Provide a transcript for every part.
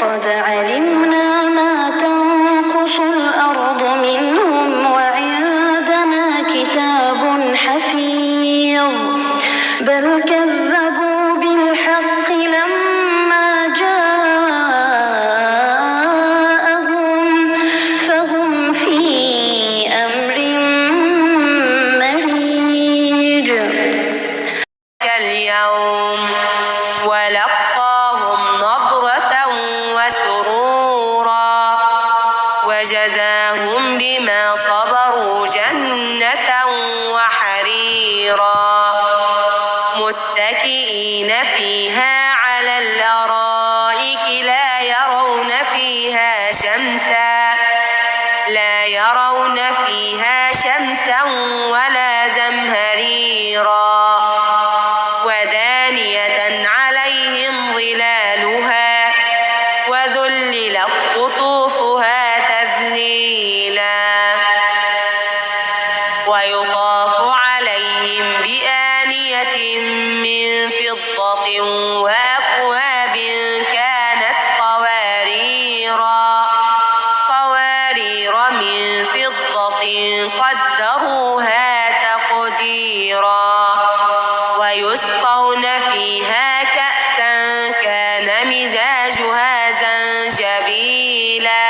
قد علمنا ما تنقص الأرض منهم وعندنا كتاب حفيظ بل كذبوا بالحق لما جاءهم فهم في أمر مريج. اليوم ولقاهم نضرة وسرورا وجزاهم بما صبروا جنة وحريرا متكئين فيها على الأرائك لا يرون فيها شمسا ولا زمهريرا ودانية عليهم ظلالها وذللت قطوفها تذليلا ويطاف عليهم بآنية من فضة وأكواب كانت قوارير من فضة قدروها تقديرا ويسقون فيها كأسا كان مزاجها زنجبيلا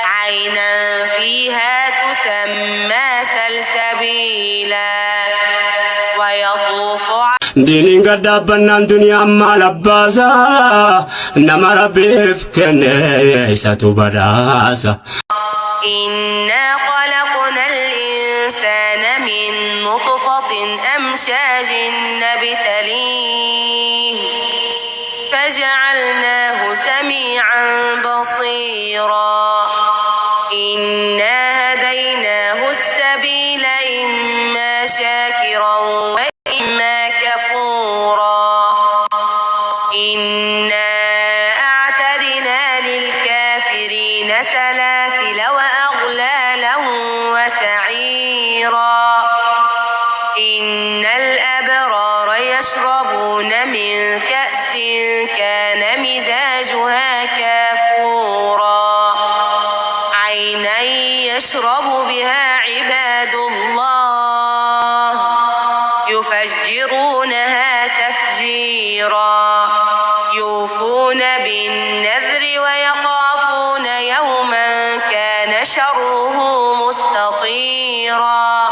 عينا فيها تسمى سلسبيلا ويطوف دينين قد أبنان دنيا ما لباسا نما ربي فكني ستبراسا إنا خلقنا الإنسان من نطفة أمشاج نبتليه فجعلناه سميعا بصيرا إنا هديناه السبيل إما شاكرا وإما كفورا إنا أعتدنا للكافرين سلاسل وأغلالا وسعيرا إن الأبرار يشربون من كأس كان مزاجها كافورا عينا يشرب بها عباد الله يفجرونها تفجيرا يوفون بالنذر ويخافون يوما كان شره مستطيرا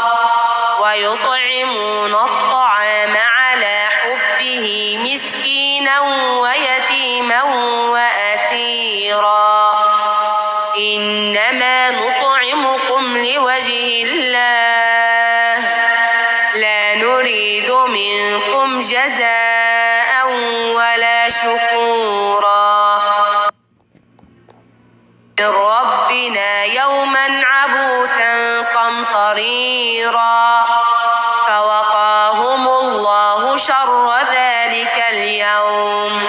ويطعمون الطعام على حبه مسكينا ويتيما وأسيرا إنما نطعمكم لوجه الله لا نريد منكم جزاء ولا شكورا ربنا يوما عبوسا قمطريرا فوقاهم الله شر ذلك اليوم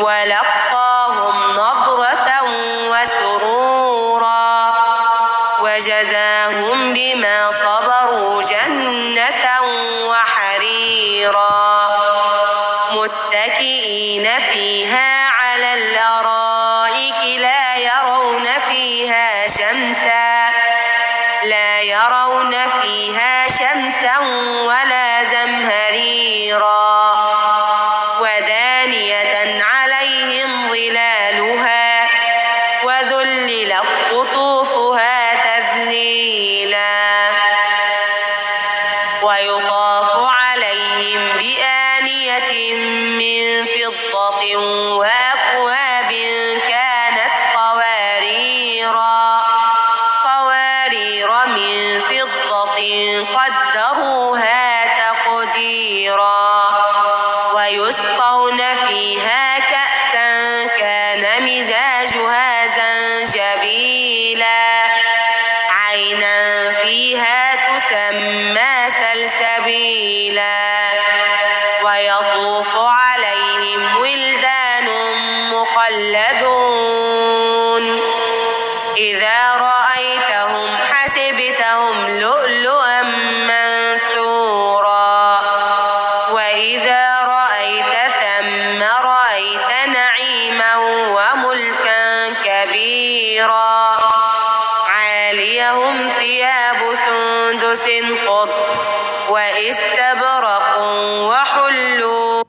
ولقاهم نضرة وسرورا وجزاهم بما صبروا جنة وحريرا متكئين فيها على الأرائك لا يرون فيها شمسا ولا زمهريرا ودانية عليهم ظلالها وذللت قطوفها تذليلا ويطاف عليهم بآنية من فضة وأكواب كانت قوارير من فضة قدروها تقديرا ويسقون فيها كأسا كان مزاجها زنجبيلا عينا فيها تسمى سلسبيلا ويطوف عليهم ولدان سندس خضر واستبرق وحلوا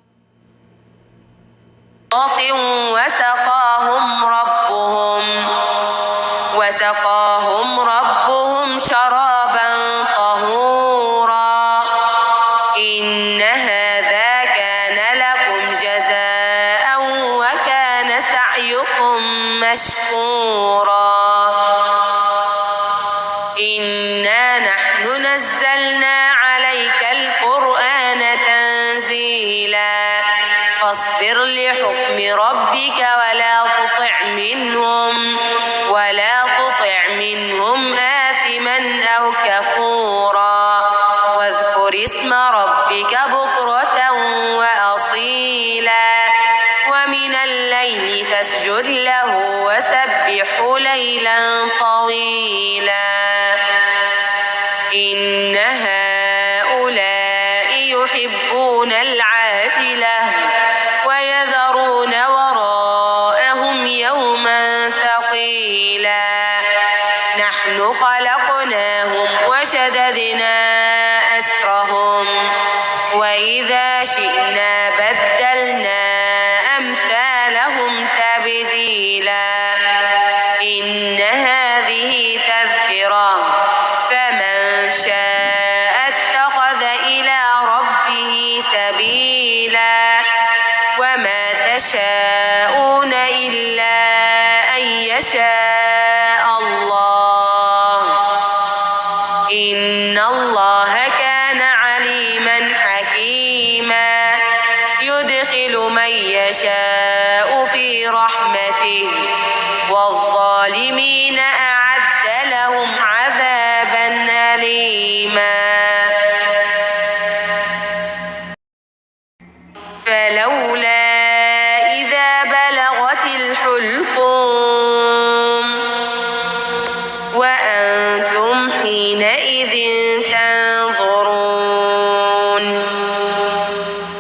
وسقاهم ربهم شرابا طهورا إن هذا كان لكم جزاء وكان سعيكم مشكورا إنا نحن نزلنا عليك القرآن تنزيلا فاصبر لحكم ربك ولا تطع منهم آثما أو كفورا واذكر اسم ربك بكرة وأصيلا ومن الليل فاسجد له وسبحه ليلا طويلا إن هؤلاء يحبون العاجلة ويذرون وراءهم يوما ثقيلا نحن خلقناهم وشددنا أسرهم وإذا شئنا بدلنا أمثالهم تبديلا إن هذه تذكرة فمن شاء اتخذ إلى ربه سبيلا وما تشاءون إلا أن يشاء الله إن الله كان عليما حكيما يدخل من يشاء في رحمته والظالمين أعد لهم عذابا أليما فلولا إذا بلغت الحلقوم وأنتم حينئذ تنظرون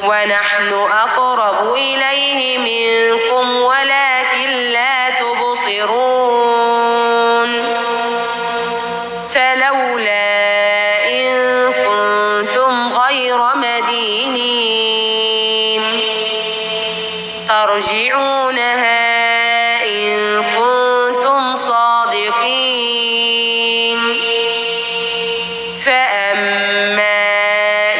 ونحن أقرب إليه منكم ولكن لا تبصرون فلولا إن كنتم غير مدينين ترجعونها إن كنتم صادقين فأما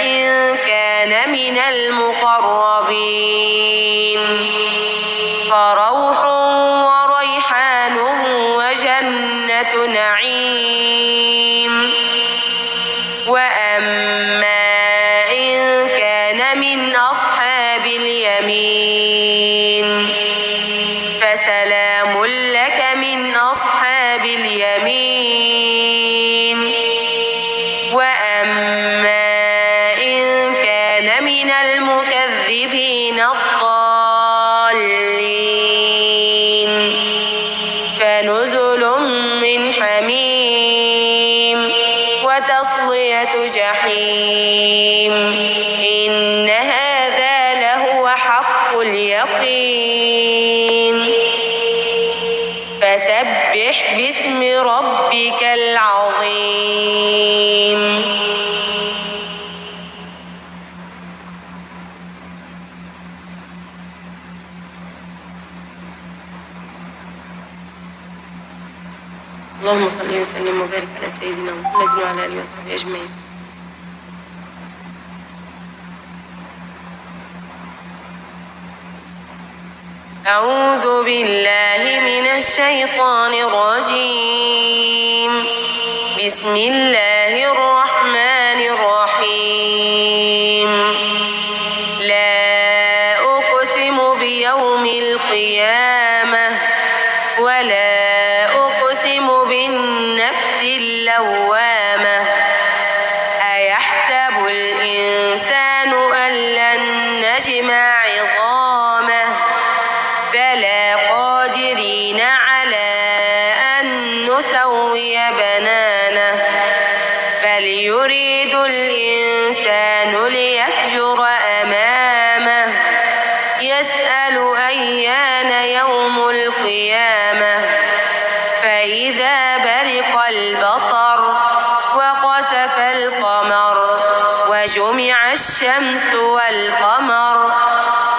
إن كان من المقربين فروح وريحان وجنة نعيم وأما إن كان من أصحاب اليمين فسلام لك من أصحاب اليمين وأما إن كان من المكذبين الضالين فنزل من حميم وتصلية جحيم إن هذا لهو حق اليقين فسبح باسم ربك العظيم اللهم صل وسلم وبارك على سيدنا محمد وعلى آله وصحبه أجمعين. أعوذ بالله من الشيطان الرجيم. بسم الله الرحمن الرحيم. لا أقسم بيوم القيامة ولا أقسم بالنفس اللوامة أيحسب الإنسان أن لن نجمع عظامه بلى قادرين على أن نسوي بنانه بل يريد الإنسان ليفجر أمامه يسأل أيان يوم القيامة فإذا برق البصر وخسف الشمس والقمر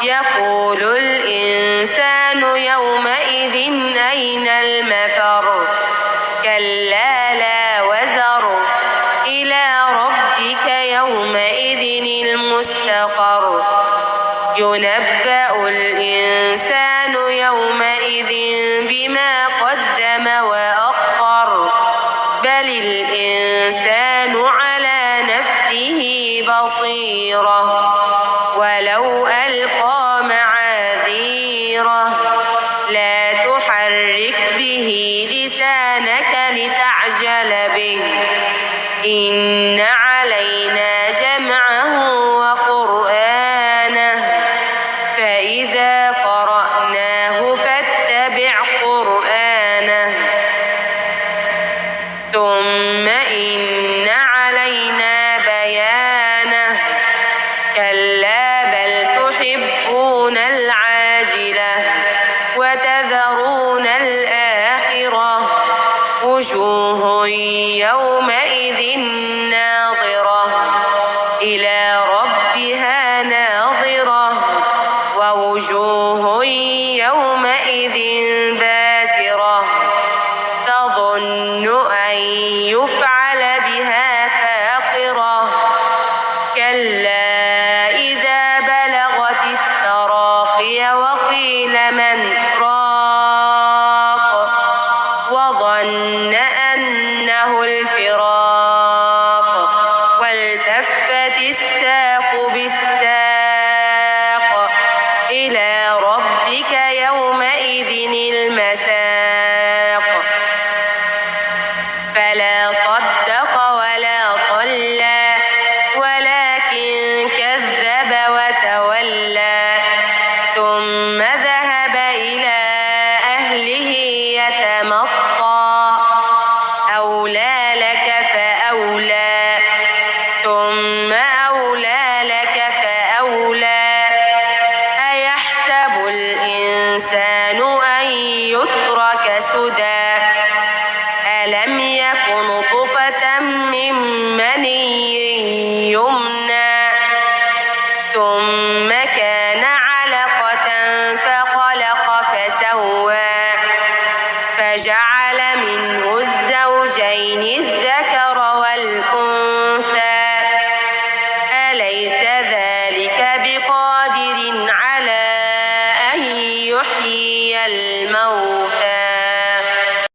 يقول الإنسان يومئذ أين المفر كلا لا وزر إلى ربك يومئذ المستقر ينبأ الإنسان يومئذ بما قدم وأخر بل الإنسان على نفسه بصيرة ولو ألقى معاذيره لا تحرك به لسانك لتعجل به إن علينا جمعه وقرآنه فإذا قرأناه فاتبع قرآنه ثم إن علينا بيانه كلا بل تحبون العاجلة وتذرون الآخرة وجوه يومئذ ناظرة إلى ربها ناظرة ووجوه يومئذ باسرة تظن أن يفعل بها فاقرة كلا إذا بلغت التراقي وقيل من راق وظن أنه الفراق والتفت الساق بالساق إلى ربك يومئذ المساق فلا صدق ولا صلى ولكن كذب وتولى ثم ذهب إلى أهله يتمطى أولى لك فأولى ثم أولى لك فأولى أيحسب الإنسان أن يترك سدى ألم يك نطفة من مني يمنى ثم كان علقة فخلق فسوى فجعل منه الزوجين الذكر والأنثى أليس ذلك بقادر على أن يحيي الموتى